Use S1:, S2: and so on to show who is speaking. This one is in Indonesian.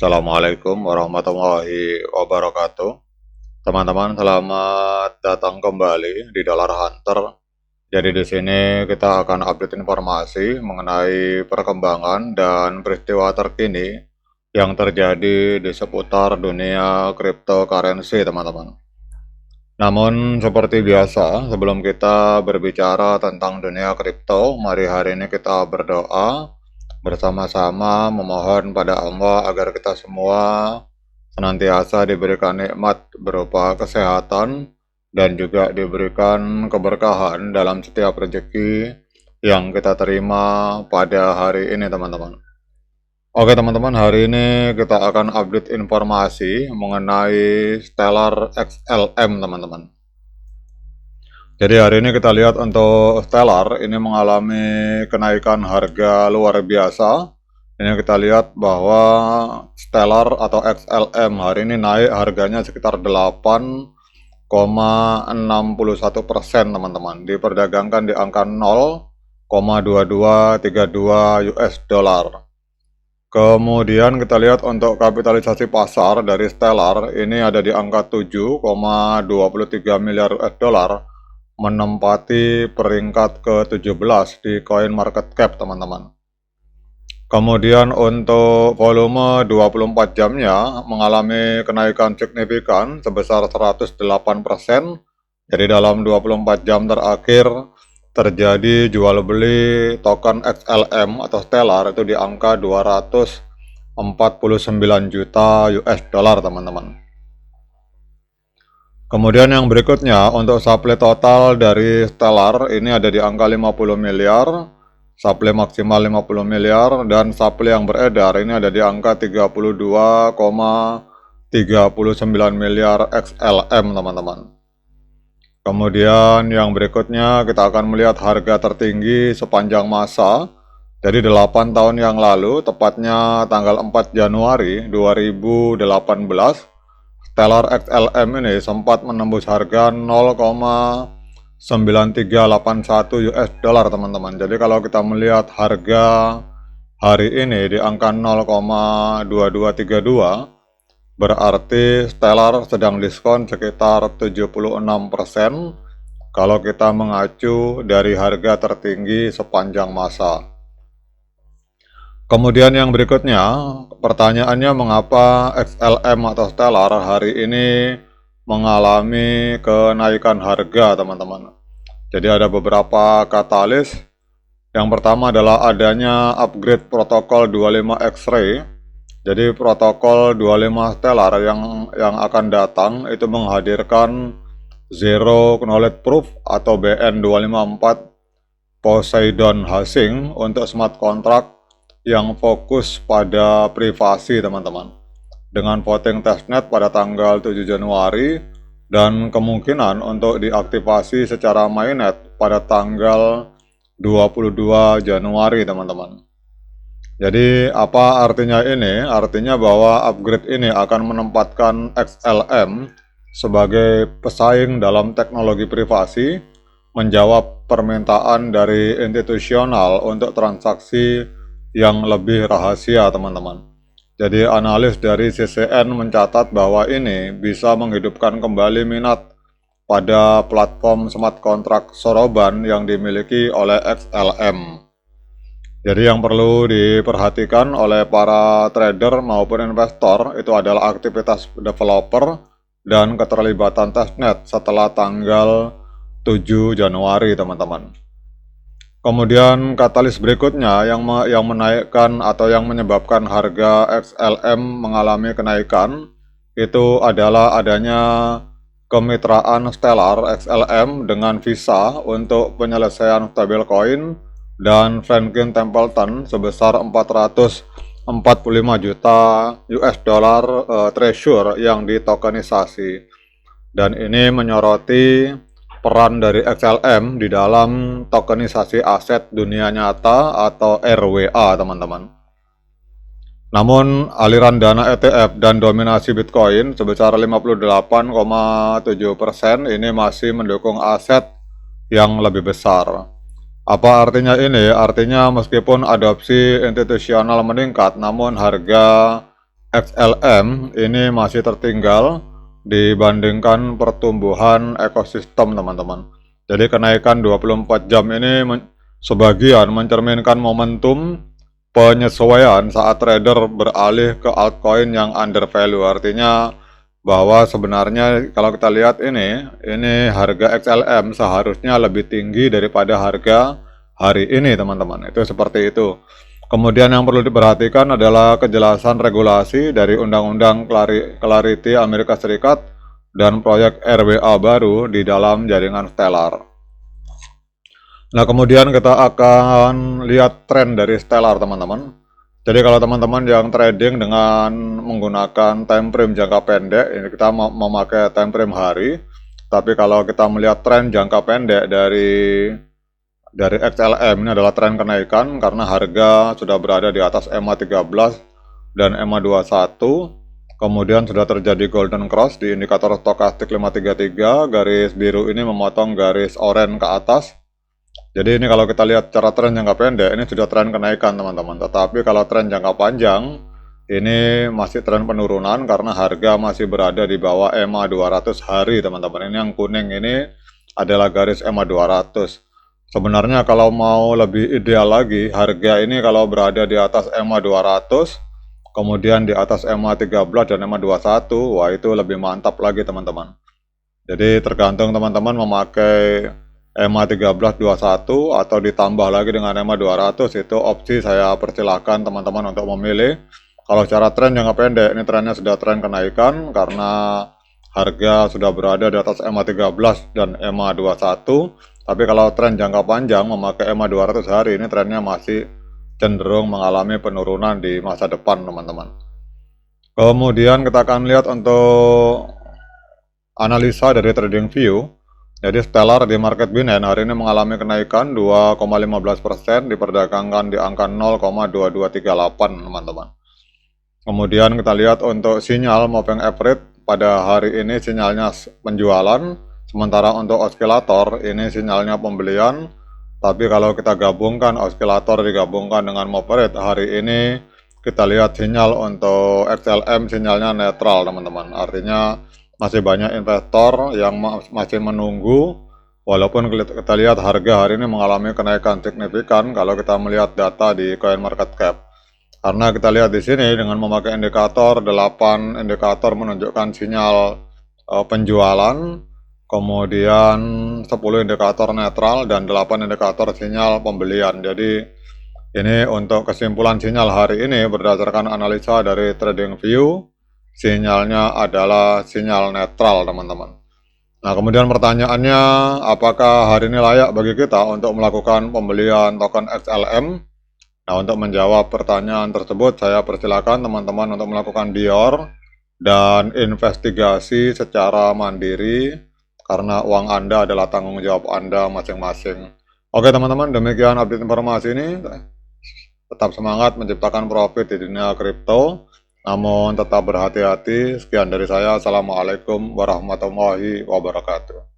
S1: Assalamualaikum warahmatullahi wabarakatuh. Teman-teman, selamat datang kembali di Dollar Hunter. Jadi di sini kita akan update informasi mengenai perkembangan dan peristiwa terkini yang terjadi di seputar dunia cryptocurrency, teman-teman. Namun seperti biasa, sebelum kita berbicara tentang dunia kripto, mari hari ini kita berdoa bersama-sama memohon pada Allah agar kita semua senantiasa diberikan nikmat berupa kesehatan dan juga diberikan keberkahan dalam setiap rezeki yang kita terima pada hari ini, teman-teman. Oke teman-teman, hari ini kita akan update informasi mengenai Stellar XLM, teman-teman. Jadi hari ini kita lihat untuk Stellar ini mengalami kenaikan harga luar biasa. Ini kita lihat bahwa Stellar atau XLM hari ini naik harganya sekitar 8,61%, teman-teman. Diperdagangkan di angka 0,2232 US dollar. Kemudian kita lihat untuk kapitalisasi pasar dari Stellar ini ada di angka 7,23 miliar US dollar, menempati peringkat ke-17 di Coin Market Cap, teman-teman. Kemudian untuk volume 24 jamnya mengalami kenaikan signifikan sebesar 108%. Jadi dalam 24 jam terakhir terjadi jual beli token XLM atau Stellar itu di angka 249 juta US dollar, teman-teman. Kemudian yang berikutnya untuk supply total dari Stellar ini ada di angka 50 miliar, supply maksimal 50 miliar, dan supply yang beredar ini ada di angka 32,39 miliar XLM, teman-teman. Kemudian yang berikutnya kita akan melihat harga tertinggi sepanjang masa. Jadi 8 tahun yang lalu, tepatnya tanggal 4 Januari 2018, Stellar XLM ini sempat menembus harga 0,9381 US dollar, teman-teman. Jadi kalau kita melihat harga hari ini di angka 0,2232, berarti Stellar sedang diskon sekitar 76% kalau kita mengacu dari harga tertinggi sepanjang masa. Kemudian yang berikutnya, pertanyaannya mengapa XLM atau Stellar hari ini mengalami kenaikan harga, teman-teman. Jadi ada beberapa katalis. Yang pertama adalah adanya upgrade protokol 25 X-ray. Jadi protokol 25 Stellar yang akan datang itu menghadirkan Zero Knowledge Proof atau BN254 Poseidon Hashing untuk smart contract yang fokus pada privasi, teman-teman. Dengan voting testnet pada tanggal 7 Januari dan kemungkinan untuk diaktifasi secara mainnet pada tanggal 22 Januari, teman-teman. Jadi apa artinya ini? Artinya bahwa upgrade ini akan menempatkan XLM sebagai pesaing dalam teknologi privasi, menjawab permintaan dari institusional untuk transaksi yang lebih rahasia, teman-teman. Jadi analis dari CCN mencatat bahwa ini bisa menghidupkan kembali minat pada platform smart contract soroban yang dimiliki oleh XLM. Jadi yang perlu diperhatikan oleh para trader maupun investor itu adalah aktivitas developer dan keterlibatan testnet setelah tanggal 7 Januari, teman-teman. Kemudian katalis berikutnya yang menaikkan atau yang menyebabkan harga XLM mengalami kenaikan itu adalah adanya kemitraan Stellar XLM dengan Visa untuk penyelesaian stablecoin dan Franklin Templeton sebesar 445 juta US dollar treasure yang ditokenisasi. Dan ini menyoroti peran dari XLM di dalam tokenisasi aset dunia nyata atau RWA, teman-teman. Namun aliran dana ETF dan dominasi Bitcoin sebesar 58,7% ini masih mendukung aset yang lebih besar. Apa artinya ini? Artinya meskipun adopsi institusional meningkat, namun harga XLM ini masih tertinggal dibandingkan pertumbuhan ekosistem, teman-teman. Jadi kenaikan 24 jam ini sebagian mencerminkan momentum penyesuaian saat trader beralih ke altcoin yang undervalue. Artinya bahwa sebenarnya kalau kita lihat ini harga XLM seharusnya lebih tinggi daripada harga hari ini, teman-teman. Itu seperti itu. Kemudian yang perlu diperhatikan adalah kejelasan regulasi dari Undang-Undang Clarity Amerika Serikat dan proyek RWA baru di dalam jaringan Stellar. Nah, kemudian kita akan lihat tren dari Stellar, teman-teman. Jadi kalau teman-teman yang trading dengan menggunakan time frame jangka pendek, ini kita memakai time frame hari. Tapi kalau kita melihat tren jangka pendek dari XLM, ini adalah tren kenaikan karena harga sudah berada di atas EMA 13 dan EMA 21. Kemudian sudah terjadi golden cross di indikator stokastik 533, garis biru ini memotong garis oranye ke atas. Jadi ini kalau kita lihat cara tren jangka pendek, ini sudah tren kenaikan, teman-teman. Tetapi kalau tren jangka panjang, ini masih tren penurunan karena harga masih berada di bawah EMA 200 hari, teman-teman. Ini yang kuning ini adalah garis EMA 200. Sebenarnya kalau mau lebih ideal lagi, harga ini kalau berada di atas EMA 200, kemudian di atas EMA 13 dan EMA 21, wah itu lebih mantap lagi, teman-teman. Jadi tergantung teman-teman memakai EMA 1321 atau ditambah lagi dengan EMA 200, itu opsi saya persilahkan teman-teman untuk memilih. Kalau secara tren jangka pendek, ini trennya sudah tren kenaikan karena harga sudah berada di atas EMA 13 dan EMA 21. Tapi kalau tren jangka panjang memakai EMA 200 hari, ini trennya masih cenderung mengalami penurunan di masa depan, teman-teman. Kemudian kita akan lihat untuk analisa dari TradingView. Jadi Stellar di market Binance hari ini mengalami kenaikan 2,15%, diperdagangkan di angka 0,2238, teman-teman. Kemudian kita lihat untuk sinyal moving average pada hari ini sinyalnya penjualan, sementara untuk osilator ini sinyalnya pembelian. Tapi kalau kita gabungkan osilator digabungkan dengan moving average hari ini, kita lihat sinyal untuk XLM sinyalnya netral, teman-teman. Artinya masih banyak investor yang masih menunggu, walaupun kita lihat harga hari ini mengalami kenaikan signifikan kalau kita melihat data di CoinMarketCap. Karena kita lihat di sini dengan memakai indikator 8 indikator menunjukkan sinyal penjualan, kemudian 10 indikator netral dan 8 indikator sinyal pembelian. Jadi ini untuk kesimpulan sinyal hari ini berdasarkan analisa dari TradingView, sinyalnya adalah sinyal netral, teman-teman. Nah, kemudian pertanyaannya, apakah hari ini layak bagi kita untuk melakukan pembelian token XLM? Nah, untuk menjawab pertanyaan tersebut, saya persilakan teman-teman untuk melakukan DIOR dan investigasi secara mandiri, karena uang Anda adalah tanggung jawab Anda masing-masing. Oke, teman-teman, demikian update informasi ini. Tetap semangat menciptakan profit di dunia kripto. Namun tetap berhati-hati. Sekian dari saya. Assalamualaikum warahmatullahi wabarakatuh.